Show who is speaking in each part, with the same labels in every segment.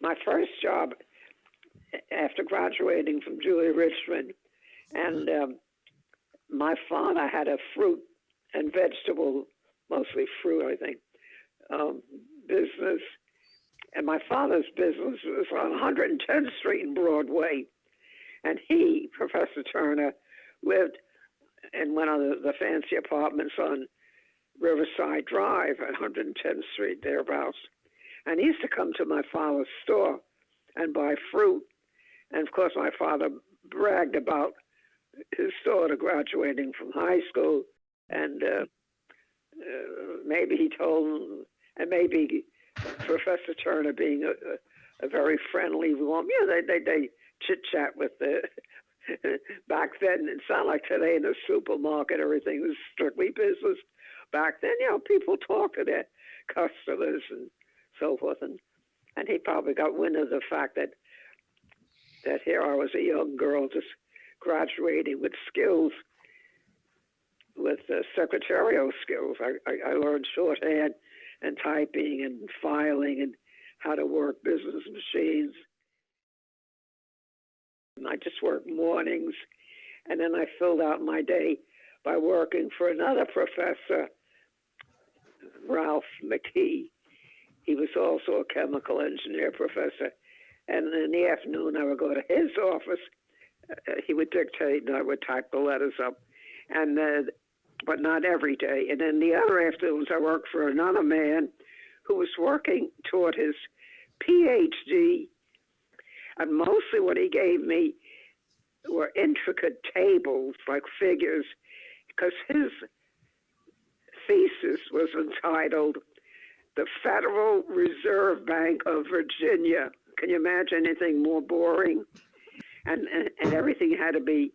Speaker 1: my first job after graduating from Julia Richmond, and my father had a fruit and vegetable, mostly fruit, I think, business. And my father's business was on 110th Street in Broadway. And he, Professor Turner, lived in one of the fancy apartments on Riverside Drive at 110th Street, thereabouts. And he used to come to my father's store and buy fruit. And of course, my father bragged about his daughter graduating from high school. And maybe he told, and maybe Professor Turner being a very friendly woman, they chit-chat with the, back then, it's not like today in the supermarket, everything was strictly business. Back then, people talk to their customers and so forth. And he probably got wind of the fact that here I was a young girl just graduating with skills, with secretarial skills. I learned shorthand and typing and filing and how to work business machines. And I just worked mornings, and then I filled out my day by working for another professor, Ralph McKee. He was also a chemical engineer professor. And in the afternoon, I would go to his office. He would dictate, and I would type the letters up, and but not every day. And then the other afternoons, I worked for another man who was working toward his PhD. And mostly what he gave me were intricate tables, like figures, because his thesis was entitled The Federal Reserve Bank of Virginia. Can you imagine anything more boring? And everything had to be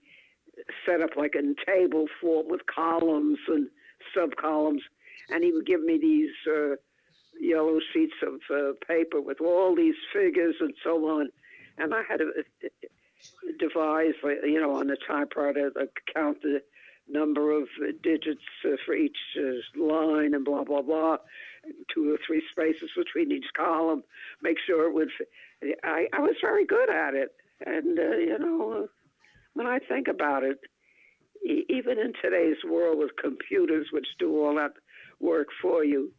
Speaker 1: set up like in table form with columns and sub-columns. And he would give me these yellow sheets of paper with all these figures and so on. And I had to devise, on the typewriter, count the number of digits for each line and blah, blah, blah, 2 or 3 spaces between each column, make sure it would fit. I was very good at it. And, when I think about it, even in today's world with computers, which do all that work for you,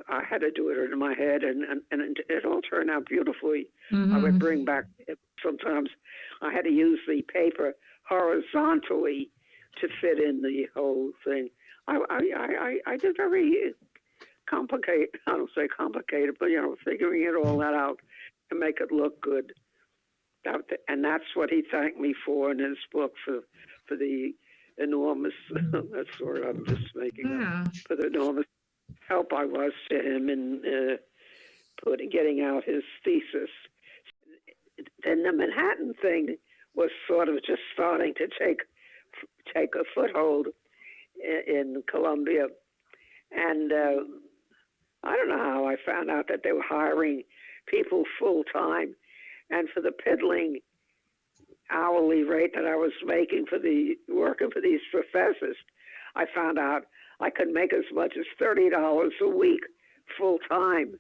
Speaker 1: I had to do it in my head, and it all turned out beautifully. Mm-hmm. I would bring back, sometimes I had to use the paper horizontally to fit in the whole thing. I did very complicated, I don't say complicated, but, figuring it all that out to make it look good. And that's what he thanked me for in his book for the enormous, that's what I'm just making up, for the enormous help I was to him in getting out his thesis. Then the Manhattan thing was sort of just starting to take a foothold in Columbia. And I don't know how I found out that they were hiring people full-time, and for the piddling hourly rate that I was making working for these professors, I found out I could make as much as $30 a week full-time.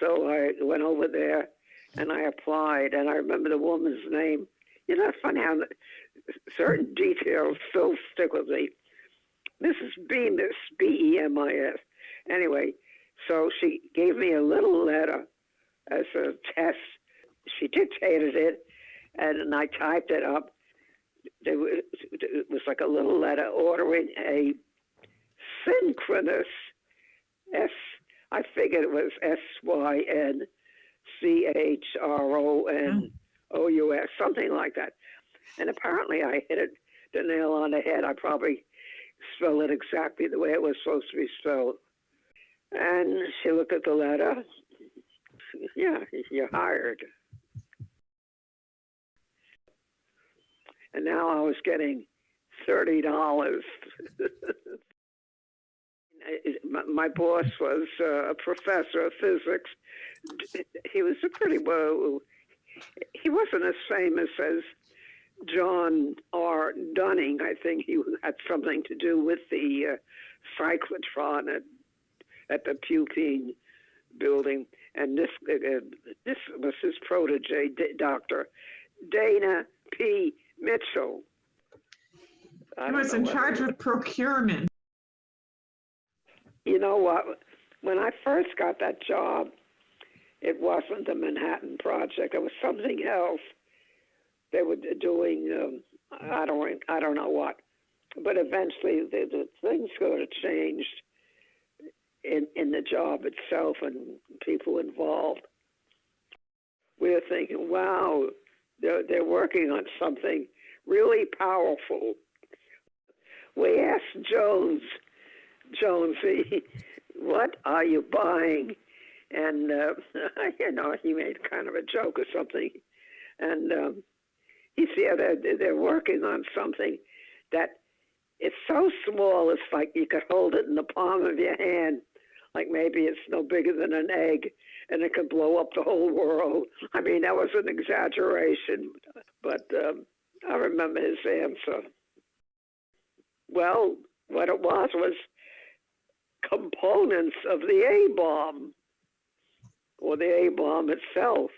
Speaker 1: So I went over there and I applied, and I remember the woman's name. It's funny how certain details still stick with me. Mrs. Bemis, B-E-M-I-S. Anyway, so she gave me a little letter as a test. She dictated it, and I typed it up. It was like a little letter ordering a synchronous I figured it was SYNCHRONOUS, something like that. And apparently I hit it the nail on the head. I probably spelled it exactly the way it was supposed to be spelled. And she looked at the letter. Yeah, you're hired. And now I was getting $30. My boss was a professor of physics. He was he wasn't as famous as John R. Dunning. I think he had something to do with the cyclotron at the Pupine building. And this This was his protege, Dr. Dana P. Mitchell.
Speaker 2: He was in charge of procurement.
Speaker 1: You know what? When I first got that job, it wasn't the Manhattan Project. It was something else. They were doing, I don't know what. But eventually, the things sort of changed in the job itself and people involved. We were thinking, wow, they're working on something really powerful. We asked Jonesy, what are you buying? And, he made kind of a joke or something. And he said they're working on something that it's so small, it's like you could hold it in the palm of your hand. Like maybe it's no bigger than an egg, and it could blow up the whole world. I mean, that was an exaggeration, but I remember his answer. Well, what it was components of the A-bomb, or the A-bomb itself.